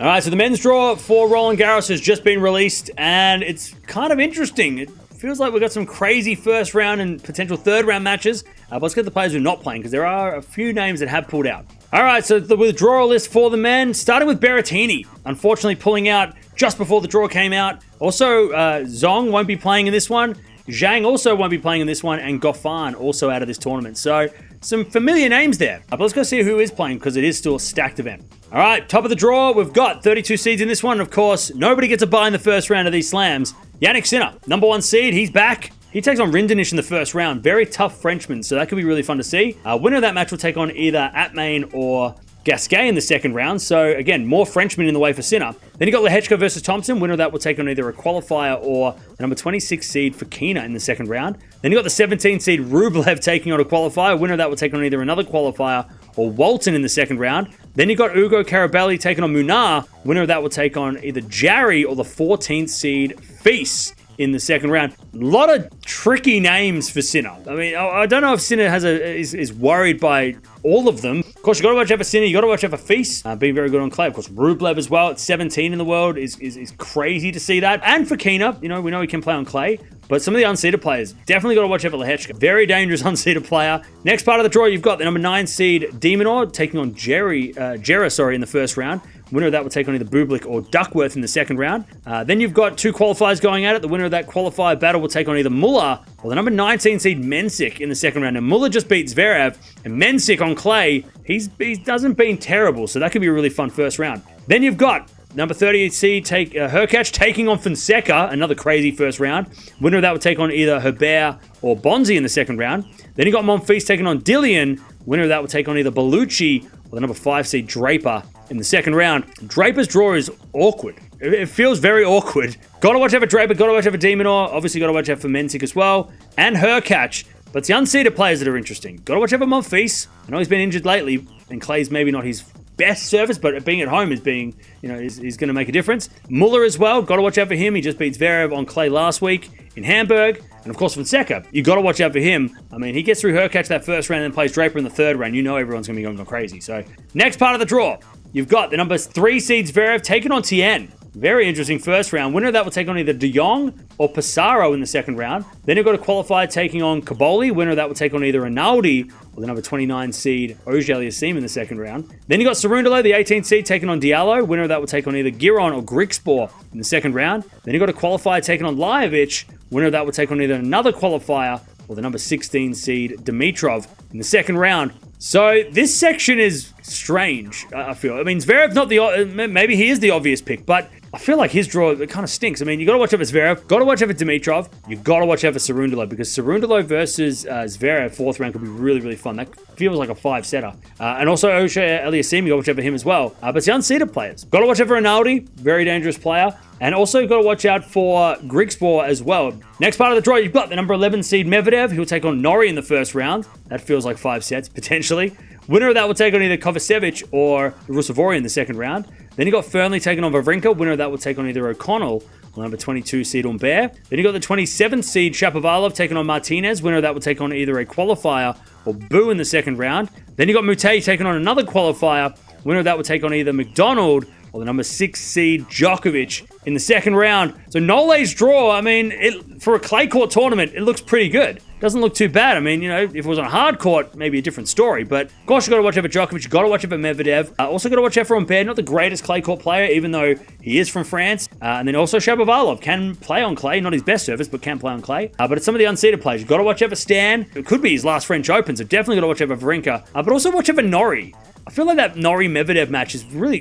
All right, so the men's draw for Roland Garros has just been released, and it's kind of interesting. It feels like we've got some crazy first round and potential third round matches. But let's get the players who are not playing, because there are a few names that have pulled out. All right, so the withdrawal list for the men, starting with Berrettini, unfortunately pulling out just before the draw came out. Also, Zong won't be playing in this one. Zhang also won't be playing in this one, and Goffin also out of this tournament. So, some familiar names there. But let's go see who is playing, because it is still a stacked event. All right, top of the draw, we've got 32 seeds in this one. Of course, nobody gets a bye in the first round of these slams. Jannik Sinner, number 1 seed, he's back. He takes on Rinderknech in the first round. Very tough Frenchman, so that could be really fun to see. Winner of that match will take on either Atmain or Gasquet in the second round. So, again, more Frenchmen in the way for Sinner. Then you got Lehechka versus Thompson. Winner of that will take on either a qualifier or the number 26 seed for Kina in the second round. Then you got the 17 seed Rublev taking on a qualifier. Winner of that will take on either another qualifier or Walton in the second round. Then you got Ugo Carabelli taking on Munar. Winner of that will take on either Jarry or the 14th seed Feast in the second round. A lot of tricky names for Sinner. I mean, I don't know if Sinner is worried by all of them. Of course, you got to watch out for Sinner. You got to watch out for Feast. Being very good on clay. Of course, Rublev as well. At 17 in the world is crazy to see that. And for Kina, we know he can play on clay. But some of the unseeded players, definitely got to watch out for Lehechka. Very dangerous unseeded player. Next part of the draw, you've got the number 9 seed Demonor taking on Jera in the first round. Winner of that will take on either Bublik or Duckworth in the second round. Then you've got 2 qualifiers going at it. The winner of that qualifier battle will take on either Muller or the number 19 seed Mensik in the second round. And Muller just beat Zverev, and Mensik on clay, he doesn't been terrible, so that could be a really fun first round. Then you've got number 38 seed Hurkacz taking on Fonseca, another crazy first round. Winner of that will take on either Herbert or Bonzi in the second round. Then you got Monfils taking on Dillian. Winner of that will take on either Bellucci or the number 5 seed Draper in the second round. Draper's draw is awkward. It feels very awkward. Got to watch out for Draper, got to watch out for Demonor. Obviously got to watch out for Mensik as well. And Hurkacz. But it's the unseeded players that are interesting. Got to watch out for Monfils. I know he's been injured lately, and clay's maybe not his best service, but being at home is going to make a difference. Muller as well, got to watch out for him. He just beat Zverev on clay last week in Hamburg. And of course, Fonseca, you got to watch out for him. I mean, he gets through Hurkacz that first round and then plays Draper in the third round. You know everyone's going to be going crazy. So, next part of the draw, you've got the number 3 seed Zverev taking on Tien. Very interesting first round. Winner of that will take on either De Jong or Pissarro in the second round. Then you've got a qualifier taking on Caboli. Winner of that will take on either Rinaldi or the number 29 seed Auger-Aliassime in the second round. Then you got Cerundolo, the 18th seed, taking on Diallo. Winner of that will take on either Giron or Grigspor in the second round. Then you got a qualifier taking on Lajovic. Winner of that will take on either another qualifier or the number 16 seed Dimitrov in the second round. So this section is strange, I feel. I mean, Zverev maybe he is the obvious pick, but I feel like his draw, it kind of stinks. I mean, you got to watch out for Zverev, got to watch out for Dimitrov, you got to watch out for Cerundolo, because Cerundolo versus Zverev fourth round could be really, really fun. That feels like a 5-setter. And also Auger-Aliassime, you got to watch out for him as well. But it's the unseeded players. Got to watch out for Rinaldi, very dangerous player. And also got to watch out for Grigspor as well. Next part of the draw, you've got the number 11 seed Medvedev. He'll take on Norrie in the first round. That feels like 5 sets, potentially. Winner of that will take on either Kovacevic or Rusevori in the second round. Then you got Fernley taking on Wawrinka. Winner of that will take on either O'Connell or number 22 seed Humbert. Then you got the 27th seed Shapovalov taking on Martinez. Winner of that will take on either a qualifier or Bu in the second round. Then you got Musetti taking on another qualifier. Winner of that will take on either McDonald or the number 6 seed Djokovic in the second round. So Nole's draw, I mean, for a clay court tournament, it looks pretty good. Doesn't look too bad. I mean, if it was on a hard court, maybe a different story. But, of course, you got to watch out for Djokovic. You got to watch out for Medvedev. Also got to watch out for Humbert. Not the greatest clay court player, even though he is from France. And then also Shapovalov can play on clay. Not his best service, but can play on clay. But it's some of the unseeded players. You've got to watch out for Stan. It could be his last French Open, so definitely got to watch out for Wawrinka. But also watch out for Norrie. I feel like that Norrie-Medvedev match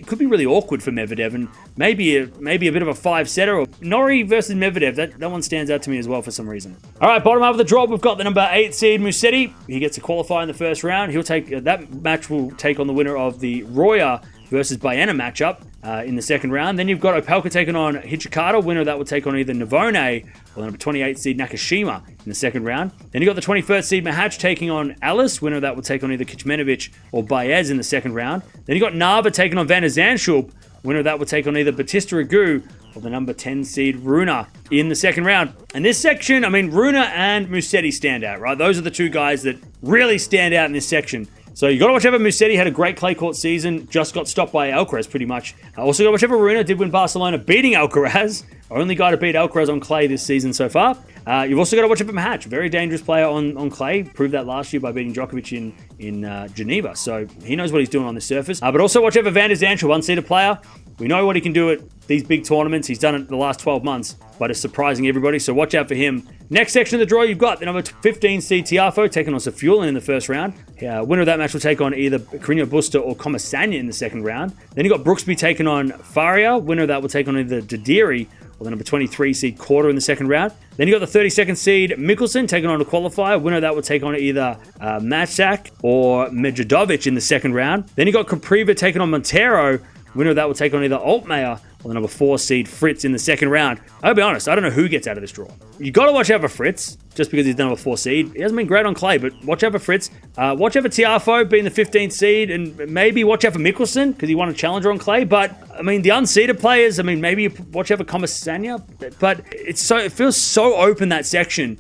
could be really awkward for Medvedev, and maybe a bit of a 5-setter. Or Norrie versus Medvedev, that one stands out to me as well for some reason. All right, bottom half of the draw, we've got the number 8 seed Musetti. He gets to qualify in the first round. That match will take on the winner of the Roya versus Baena matchup in the second round. Then you've got Opelka taking on Hijikata. Winner of that will take on either Navone or the number 28 seed Nakashima in the second round. Then you got the 21st seed Mahach taking on Alice. Winner of that will take on either Kecmanovic or Baez in the second round. Then you got Nava taking on Van der Zandschulp. Winner of that will take on either Batista Agut or the number 10 seed Runa in the second round. And this section, I mean, Runa and Musetti stand out, right? Those are the two guys that really stand out in this section. So you got to watch out for Musetti, had a great clay court season, just got stopped by Alcaraz pretty much. Also got to watch out for Aryna, did win Barcelona, beating Alcaraz. Only guy to beat Alcaraz on clay this season so far. You've also got to watch out for Mahatch, very dangerous player on clay. Proved that last year by beating Djokovic in Geneva. So he knows what he's doing on this surface. But also watch out for Van der Zandt, one-seeded player. We know what he can do at these big tournaments. He's done it the last 12 months, but it's surprising everybody. So watch out for him. Next section of the draw, you've got the number 15 seed Tiafoe taking on Safiullin in the first round. Winner of that match will take on either Carreño Busta or Comesaña in the second round. Then you've got Brooksby taking on Faria. Winner of that will take on either Didiri or the number 23 seed Korda in the second round. Then you got the 32nd seed Mikkelsen taking on a qualifier. Winner of that will take on either Matzak or Medvedev in the second round. Then you got Capriva taking on Montero. Winner of that will take on either Altmaier or the number 4 seed Fritz in the second round. I'll be honest, I don't know who gets out of this draw. You got to watch out for Fritz, just because he's the number 4 seed. He hasn't been great on clay, but watch out for Fritz. Watch out for Tiafoe being the 15th seed, and maybe watch out for Mikkelsen, because he won a challenger on clay. But, I mean, the unseeded players, I mean, maybe watch out for Comesaña. But it feels so open, that section.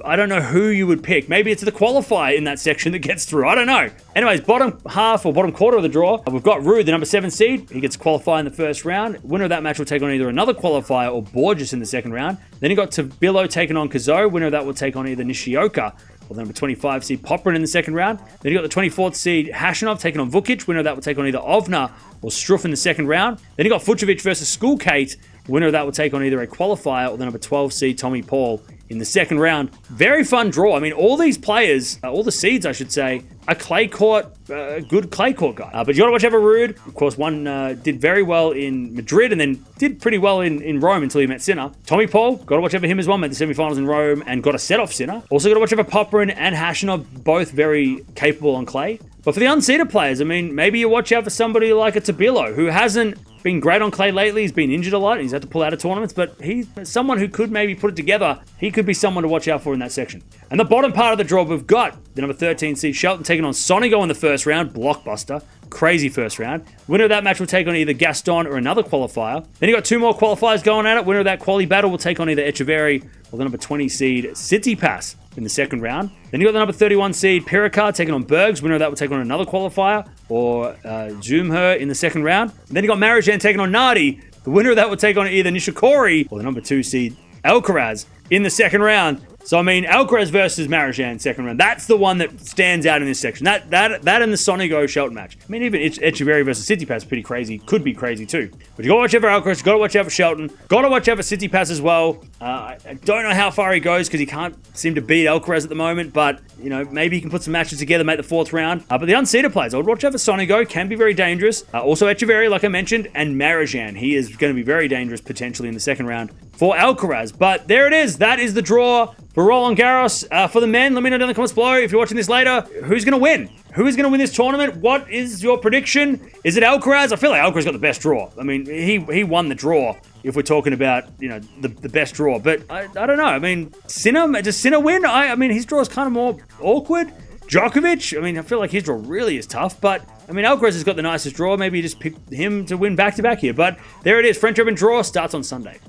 I don't know who you would pick. Maybe it's the qualifier in that section that gets through. I don't know. Anyways, bottom half or bottom quarter of the draw, we've got Ruud, the number 7 seed. He gets qualified in the first round. Winner of that match will take on either another qualifier or Borges in the second round. Then you got Tabilo taking on Kazo. Winner of that will take on either Nishioka or the number 25 seed Poprin in the second round. Then you got the 24th seed Hashanov taking on Vukic. Winner of that will take on either Ovna or Struff in the second round. Then you got Fucsovic versus Skulkate. Winner of that will take on either a qualifier or the number 12 seed Tommy Paul in the second round. Very fun draw. I mean, all these players, all the seeds, I should say, are clay court, good clay court guy. But you got to watch out for Ruud. Of course, one did very well in Madrid and then did pretty well in Rome until he met Sinner. Tommy Paul, got to watch out for him as well. Made the semifinals in Rome and got a set off Sinner. Also got to watch out for Poprin and Hashanov, both very capable on clay. But for the unseeded players, I mean, maybe you watch out for somebody like a Tabilo, who hasn't been great on clay lately. He's been injured a lot. He's had to pull out of tournaments, but he's someone who could maybe put it together. He could be someone to watch out for in that section. And the bottom part of the draw, we've got the number 13 seed Shelton taking on Sonigo in the first round. Blockbuster. Crazy first round. Winner of that match will take on either Gaston or another qualifier. Then you got 2 more qualifiers going at it. Winner of that quali battle will take on either Echeverry or the number 20 seed Tsitsipas in the second round. Then you got the number 31 seed Pirikar taking on Bergs. Winner of that will take on another qualifier or Zoomher in the second round. And then you got Marijan taking on Nardi. The winner of that will take on either Nishikori or the number 2 seed Alcaraz in the second round. So, I mean, Alcaraz versus Marijan second round. That's the one that stands out in this section. That and the Sonigo Shelton match. I mean, even Echeverry versus Tsitsipas is pretty crazy. Could be crazy too. But you got to watch out for Alcaraz. You got to watch out for Shelton. Got to watch out for Tsitsipas as well. I don't know how far he goes because he can't seem to beat Alcaraz at the moment. But, you know, maybe he can put some matches together, make the 4th round. But the unseeded players, I would watch out for Sonigo. Can be very dangerous. Also Echeverry, like I mentioned, and Marijan. He is going to be very dangerous potentially in the second round for Alcaraz. But there it is. That is the draw for Roland Garros. For the men, let me know down in the comments below if you're watching this later. Who's going to win? Who is going to win this tournament? What is your prediction? Is it Alcaraz? I feel like Alcaraz got the best draw. I mean, he won the draw if we're talking about, you know, the best draw. But I don't know. I mean, Sinner, does Sinner win? I mean, his draw is kind of more awkward. Djokovic, I mean, I feel like his draw really is tough. But, I mean, Alcaraz has got the nicest draw. Maybe you just pick him to win back-to-back here. But there it is. French Open draw starts on Sunday.